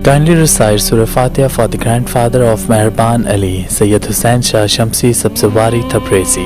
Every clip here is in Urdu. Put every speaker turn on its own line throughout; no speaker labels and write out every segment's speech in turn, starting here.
Kindly recite Surah Fatiha for the grandfather of Meherban Ali, Sayyid Hussain Shah Shamsi Sabzwari Tabrizi.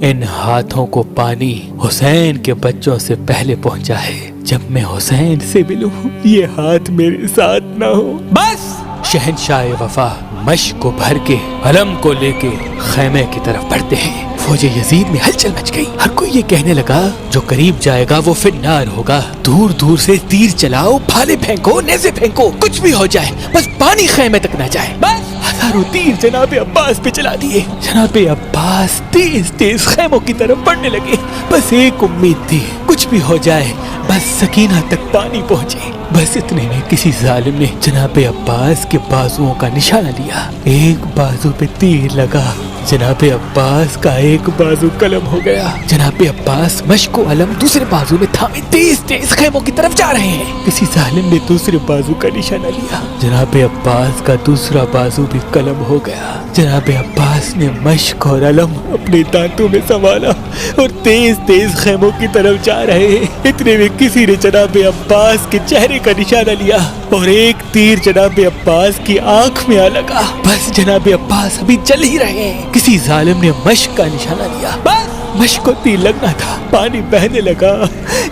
ان ہاتھوں کو پانی حسین کے بچوں سے پہلے پہنچا ہے، جب میں حسین سے ملوں یہ ہاتھ میرے ساتھ نہ ہو۔ بس شہنشاہ وفا مشق کو بھر کے علم کو لے کے خیمے کی طرف بڑھتے ہیں۔ فوج یزید میں ہلچل مچ گئی، ہر کوئی یہ کہنے لگا جو قریب جائے گا وہ فنار ہوگا، دور دور سے تیر چلاؤ، بھالے پھینکو، نیزے پھینکو، کچھ بھی ہو جائے، بس پانی خیمے تک نہ جائے۔ بس ہزاروں تیر جناب عباس پہ چلا دیے۔ جناب عباس تیز تیز خیموں کی طرف بڑھنے لگے، بس ایک امید تھی، کچھ بھی ہو جائے بس سکینہ تک پانی پہنچے۔ بس اتنے میں کسی ظالم نے جناب عباس کے بازوؤں کا نشانہ لیا، ایک بازو پہ تیر لگا، جناب عباس کا ایک بازو قلم ہو گیا۔ جناب عباس مشق و علم دوسرے بازو میں تھامے تیز تیز خیموں کی طرف جا رہے ہیں۔ کسی ظالم نے دوسرے بازو کا نشانہ لیا، جناب عباس کا دوسرا بازو بھی قلم ہو گیا۔ جناب عباس نے مشق اور علم اپنے دانتوں میں سنبھالا اور تیز تیز خیموں کی طرف جا رہے ہیں۔ اتنے میں کسی نے جناب عباس کے چہرے کا نشانہ لیا اور ایک تیر جناب عباس کی آنکھ میں آ لگا۔ بس جناب عباس ابھی چل ہی رہے ہیں، کسی ظالم نے مشق کا نشانہ لیا، بس مشق کو تیر لگنا تھا، پانی بہنے لگا۔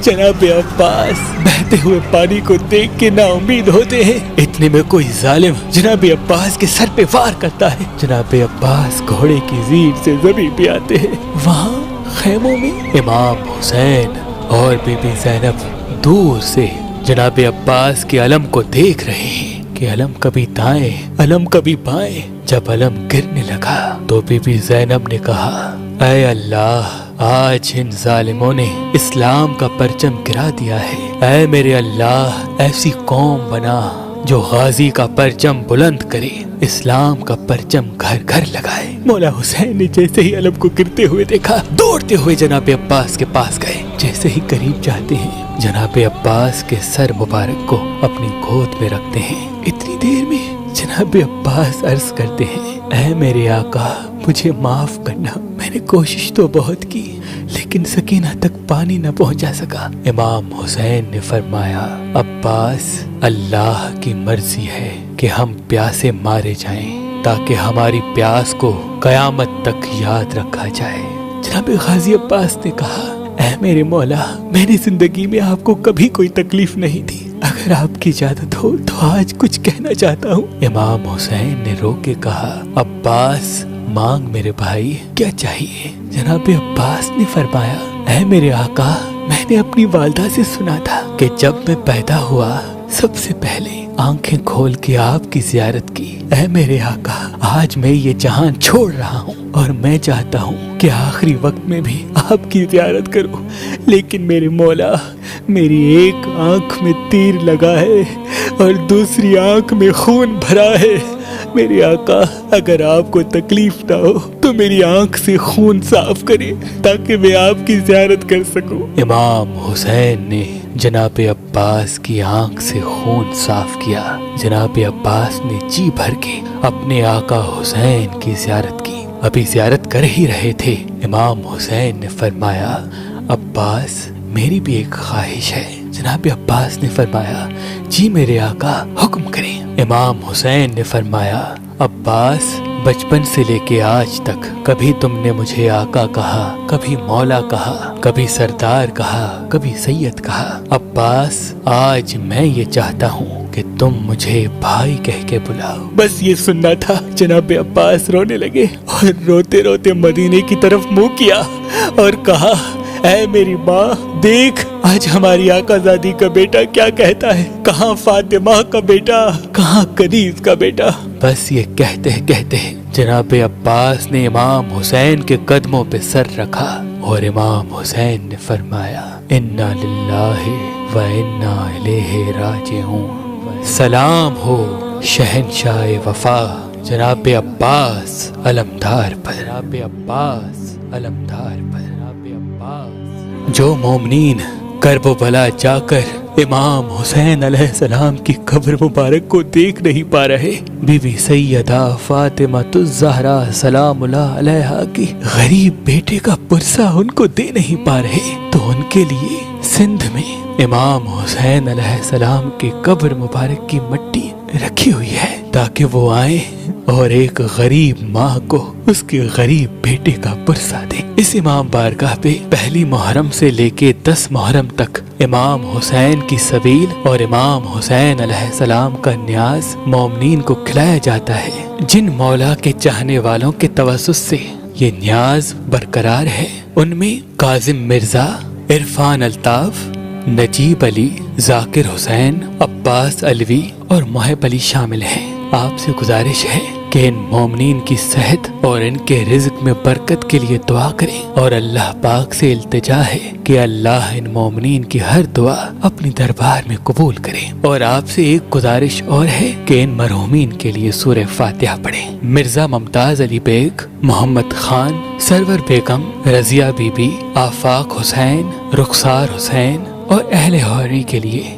جناب عباس بہتے ہوئے پانی کو دیکھ کے نا امید ہوتے ہیں۔ اتنے میں کوئی ظالم جناب عباس کے سر پہ وار کرتا ہے، جناب عباس گھوڑے کی زیر سے زمین پہ آتے ہیں۔ وہاں خیموں میں امام حسین اور بی بی زینب دور سے جناب عباس کے علم کو دیکھ رہے ہیں کہ علم کبھی دائیں علم کبھی بائیں۔ جب علم گرنے لگا تو بی بی زینب نے کہا اے اللہ، آج ان ظالموں نے اسلام کا پرچم گرا دیا ہے، اے میرے اللہ ایسی قوم بنا جو غازی کا پرچم بلند کرے، اسلام کا پرچم گھر گھر لگائے۔ مولا حسین نے جیسے ہی علم کو گرتے ہوئے دیکھا، دوڑتے ہوئے جناب عباس کے پاس گئے۔ جیسے ہی قریب جاتے ہیں جناب عباس کے سر مبارک کو اپنی گود میں رکھتے ہیں۔ اتنی دیر میں جناب عباس عرض کرتے ہیں اے میرے آقا، مجھے معاف کرنا، میں نے کوشش تو بہت کی لیکن سکینہ تک پانی نہ پہنچا سکا۔ امام حسین نے فرمایا عباس، اللہ کی مرضی ہے کہ ہم پیاسے مارے جائیں تاکہ ہماری پیاس کو قیامت تک یاد رکھا جائے۔ جناب غازی عباس نے کہا اے میرے مولا، میں نے زندگی میں آپ کو کبھی کوئی تکلیف نہیں دی، اگر آپ کی اجازت ہو تو آج کچھ کہنا چاہتا ہوں۔ امام حسین نے رو کے کہا عباس مانگ میرے بھائی، کیا چاہیے؟ جناب عباس نے فرمایا اے میرے آقا، میں نے اپنی والدہ سے سنا تھا کہ جب میں پیدا ہوا سب سے پہلے آنکھیں کھول کے آپ کی زیارت کی۔ اے میرے آقا، آج میں یہ جہان چھوڑ رہا ہوں اور میں چاہتا ہوں کہ آخری وقت میں بھی آپ کی زیارت کروں، لیکن میرے مولا، میری ایک آنکھ میں تیر لگا ہے اور دوسری آنکھ میں خون بھرا ہے۔ میرے آقا، اگر آپ کو تکلیف نہ ہو تو میری آنکھ سے خون صاف کریں تاکہ میں آپ کی زیارت کر سکوں۔ امام حسین نے جناب عباس کی آنکھ سے خون صاف کیا۔ جناب عباس نے جی بھر کے اپنے آقا حسین کی زیارت کی۔ ابھی زیارت کر ہی رہے تھے، امام حسین نے فرمایا عباس، میری بھی ایک خواہش ہے۔ جناب عباس نے فرمایا جی میرے آقا، حکم کریں۔ امام حسین نے فرمایا عباس، بچپن سے لے کے آج تک کبھی تم نے مجھے آقا کہا، کبھی مولا کہا، کبھی سردار کہا، کبھی سید کہا۔ عباس، آج میں یہ چاہتا ہوں کہ تم مجھے بھائی کہہ کے بلاؤ۔ بس یہ سننا تھا۔ جناب عباس رونے لگے اور روتے روتے مدینے کی طرف منہ کیا اور کہا اے میری ماں، دیکھ آج ہماری آقا زادی کا بیٹا کیا کہتا ہے، کہاں فاطمہ کا بیٹا، کہاں کنیز کا بیٹا۔ بس یہ کہتے کہتے جناب عباس نے امام حسین کے قدموں پہ سر رکھا اور امام حسین نے فرمایا انا للہ و انا الیہ راجعون۔ سلام ہو شہنشاہ وفا جناب عباس علمدار پر، جناب عباس علمدار پر، جناب عباس۔ جو مومنین کرب و بلا جا کر امام حسین علیہ السلام کی قبر مبارک کو دیکھ نہیں پا رہے، بی بی سیدہ فاطمہ الزہرا سلام اللہ علیہا کی غریب بیٹے کا پرسہ ان کو دے نہیں پا رہے، تو ان کے لیے سندھ میں امام حسین علیہ السلام کی قبر مبارک کی مٹی رکھی ہوئی ہے تاکہ وہ آئیں اور ایک غریب ماں کو اس کے غریب بیٹے کا پرسہ دے۔ اس امام بارگاہ پہ پہلی محرم سے لے کے 10 محرم تک امام حسین کی سبیل اور امام حسین علیہ السلام کا نیاز مومنین کو کھلایا جاتا ہے۔ جن مولا کے چاہنے والوں کے توسط سے یہ نیاز برقرار ہے، ان میں کاظم مرزا، عرفان الطاف، نجیب علی، ذاکر حسین، عباس علوی اور محب علی شامل ہیں۔ آپ سے گزارش ہے کہ ان مومنین کی صحت اور ان کے رزق میں برکت کے لیے دعا کریں، اور اللہ پاک سے التجا ہے کہ اللہ ان مومنین کی ہر دعا اپنی دربار میں قبول کرے۔ اور آپ سے ایک گزارش اور ہے کہ ان مرحومین کے لیے سورہ فاتحہ پڑھیں۔ مرزا ممتاز علی bag, Muhammad Khan, server Begum, Razia be be, آفاق حسین، رخسار حسین اور اہل ہوری کے لیے